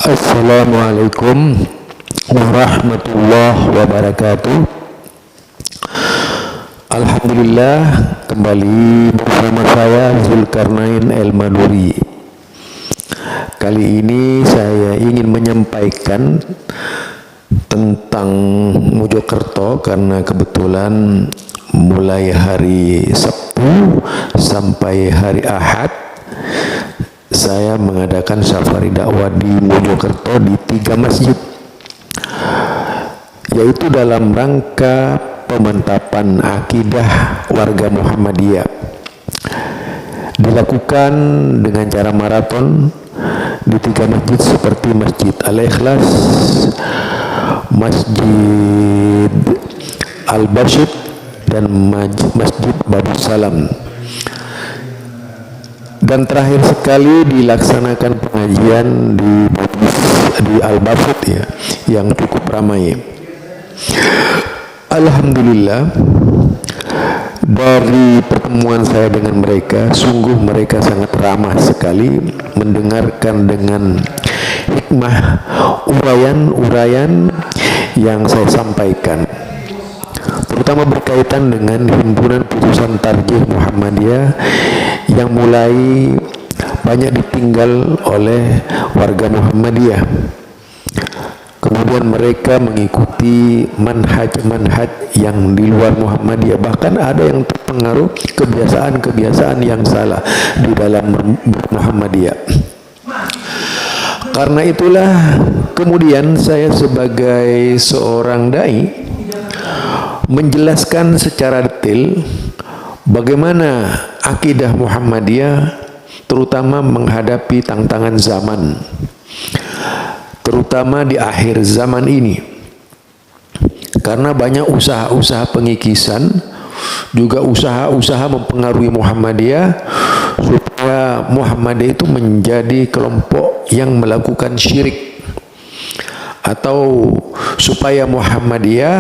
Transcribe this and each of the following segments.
Assalamualaikum warahmatullahi wabarakatuh. Alhamdulillah, kembali bersama saya Zulkarnain El-Maduri. Kali ini saya ingin menyampaikan tentang Mojokerto karena kebetulan mulai hari Sabtu sampai hari Ahad saya mengadakan safari dakwah di Mojokerto di 3 masjid, yaitu dalam rangka pemantapan akidah warga Muhammadiyah. Dilakukan dengan cara maraton di 3 masjid seperti Masjid Al-Ikhlas, Masjid Al-Bashid, dan Masjid Babus Salam. Dan terakhir sekali dilaksanakan pengajian di Al-Bafut ya, yang cukup ramai. Alhamdulillah, dari pertemuan saya dengan mereka, sungguh mereka sangat ramah sekali, mendengarkan dengan hikmah uraian-uraian yang saya sampaikan, terutama berkaitan dengan himpunan putusan tarjih Muhammadiyah yang mulai banyak ditinggal oleh warga Muhammadiyah. Kemudian mereka mengikuti manhaj-manhaj yang di luar Muhammadiyah, bahkan ada yang terpengaruh kebiasaan-kebiasaan yang salah di dalam Muhammadiyah. Karena itulah kemudian saya sebagai seorang dai menjelaskan secara detail bagaimana akidah Muhammadiyah terutama menghadapi tantangan zaman, terutama di akhir zaman ini, karena banyak usaha-usaha pengikisan, juga usaha-usaha mempengaruhi Muhammadiyah supaya Muhammadiyah itu menjadi kelompok yang melakukan syirik, atau supaya Muhammadiyah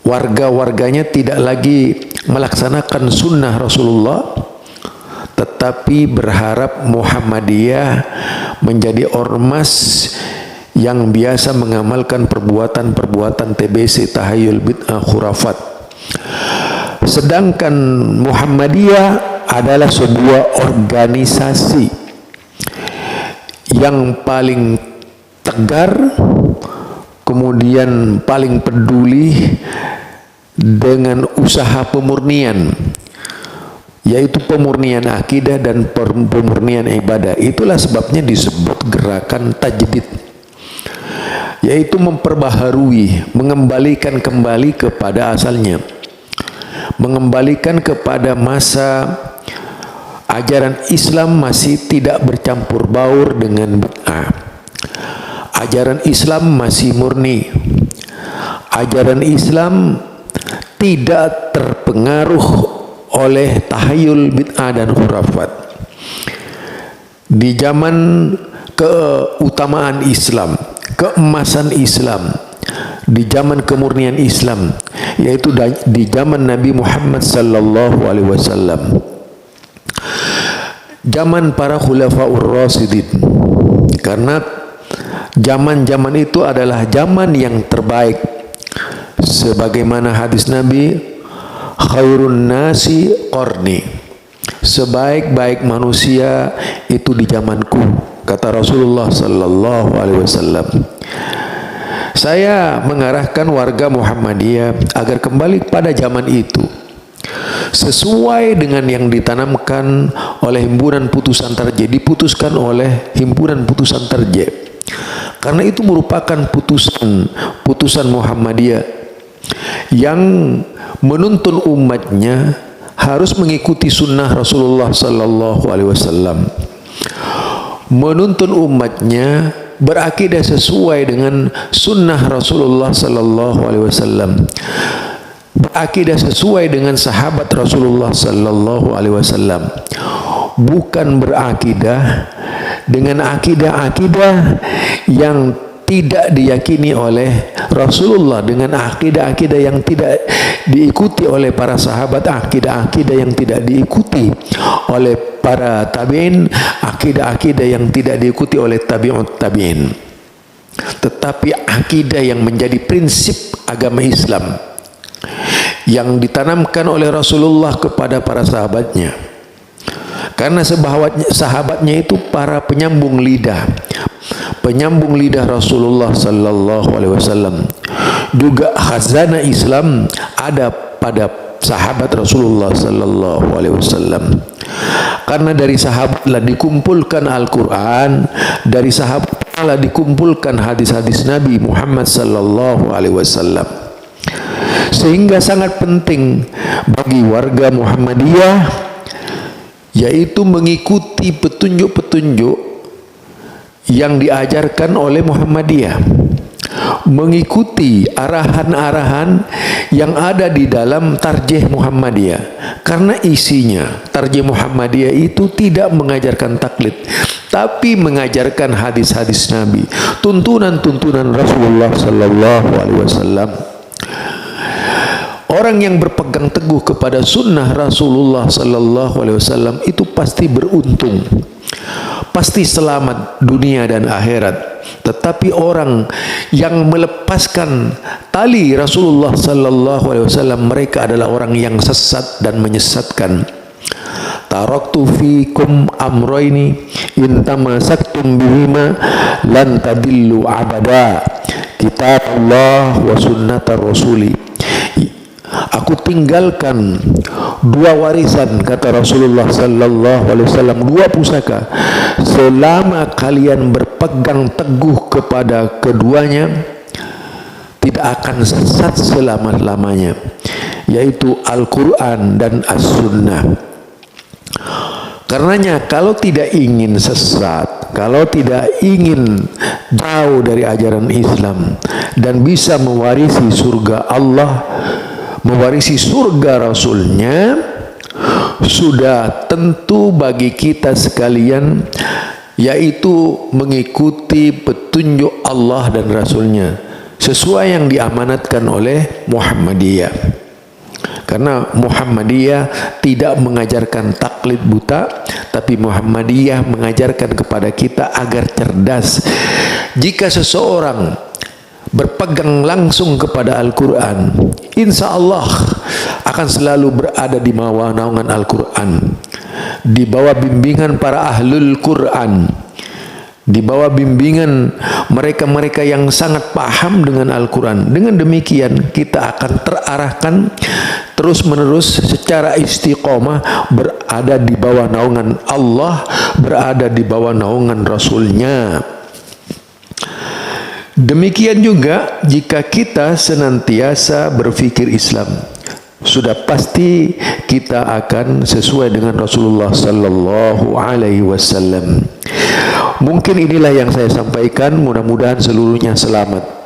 warga-warganya tidak lagi melaksanakan sunnah Rasulullah, tetapi berharap Muhammadiyah menjadi ormas yang biasa mengamalkan perbuatan-perbuatan TBC, tahayul, bid'ah, khurafat. Sedangkan Muhammadiyah adalah sebuah organisasi yang paling tegar, kemudian paling peduli dengan usaha pemurnian, yaitu pemurnian akidah dan pemurnian ibadah. Itulah sebabnya disebut gerakan tajdid, yaitu memperbaharui, mengembalikan kembali kepada asalnya, mengembalikan kepada masa ajaran Islam masih tidak bercampur baur dengan bid'ah. Ajaran Islam masih murni. Ajaran Islam tidak terpengaruh oleh tahayul, bid'ah, dan khurafat. Di zaman keutamaan Islam, keemasan Islam, di zaman kemurnian Islam, yaitu di zaman Nabi Muhammad sallallahu alaihi wasallam, zaman para khulafaur rasyidin, karena zaman-zaman itu adalah zaman yang terbaik, sebagaimana hadis Nabi, khairun nasi qarni, sebaik-baik manusia itu di zamanku, kata Rasulullah sallallahu alaihi wasallam. Saya mengarahkan warga Muhammadiyah agar kembali pada zaman itu, sesuai dengan yang ditanamkan oleh himpunan putusan tarjih, diputuskan oleh himpunan putusan tarjih, karena itu merupakan putusan Muhammadiyah yang menuntun umatnya harus mengikuti sunnah Rasulullah sallallahu alaihi wasallam, menuntun umatnya berakidah sesuai dengan sunnah Rasulullah sallallahu alaihi wasallam, berakidah sesuai dengan sahabat Rasulullah sallallahu alaihi wasallam, bukan berakidah dengan akidah-akidah yang tidak diyakini oleh Rasulullah, dengan akidah-akidah yang tidak diikuti oleh para sahabat, akidah-akidah yang tidak diikuti oleh para tabi'in, akidah-akidah yang tidak diikuti oleh tabi'ut tabi'in, tetapi akidah yang menjadi prinsip agama Islam yang ditanamkan oleh Rasulullah kepada para sahabatnya. Karena sahabatnya itu para penyambung lidah Rasulullah sallallahu alaihi wasallam. Juga khazanah Islam ada pada sahabat Rasulullah sallallahu alaihi wasallam. Karena dari sahabatlah dikumpulkan Al-Quran, dari sahabatlah dikumpulkan hadis-hadis Nabi Muhammad sallallahu alaihi wasallam. Sehingga sangat penting bagi warga Muhammadiyah yaitu mengikuti petunjuk-petunjuk yang diajarkan oleh Muhammadiyah, mengikuti arahan-arahan yang ada di dalam tarjih Muhammadiyah. Karena isinya tarjih Muhammadiyah itu tidak mengajarkan taklid, tapi mengajarkan hadis-hadis Nabi, tuntunan-tuntunan Rasulullah sallallahu alaihi wasallam. Orang yang berpegang teguh kepada sunnah Rasulullah sallallahu alaihi wasallam itu pasti beruntung, pasti selamat dunia dan akhirat. Tetapi orang yang melepaskan tali Rasulullah sallallahu alaihi wasallam, mereka adalah orang yang sesat dan menyesatkan. Taraktu fikum amrayni in tamasaktum bihima lan tadillu abada, kitab Allah wa sunnatar rasuli. Aku tinggalkan dua warisan, kata Rasulullah sallallahu alaihi wasallam, dua pusaka. Selama kalian berpegang teguh kepada keduanya, tidak akan sesat selama-lamanya, yaitu Al-Quran dan As-Sunnah. Karenanya kalau tidak ingin sesat, kalau tidak ingin jauh dari ajaran Islam dan bisa mewarisi surga Allah, mewarisi surga Rasulnya, sudah tentu bagi kita sekalian yaitu mengikuti petunjuk Allah dan Rasulnya sesuai yang diamanatkan oleh Muhammadiyah. Karena Muhammadiyah tidak mengajarkan taklid buta, tapi Muhammadiyah mengajarkan kepada kita agar cerdas. Jika seseorang berpegang langsung kepada Al-Quran, insya Allah akan selalu berada di bawah naungan Al-Quran, di bawah bimbingan para ahlul Quran, di bawah bimbingan mereka-mereka yang sangat paham dengan Al-Quran. Dengan demikian kita akan terarahkan terus-menerus secara istiqomah berada di bawah naungan Allah, berada di bawah naungan Rasulnya. Demikian juga jika kita senantiasa berfikir Islam, sudah pasti kita akan sesuai dengan Rasulullah sallallahu alaihi wasallam. Mungkin inilah yang saya sampaikan, mudah-mudahan seluruhnya selamat.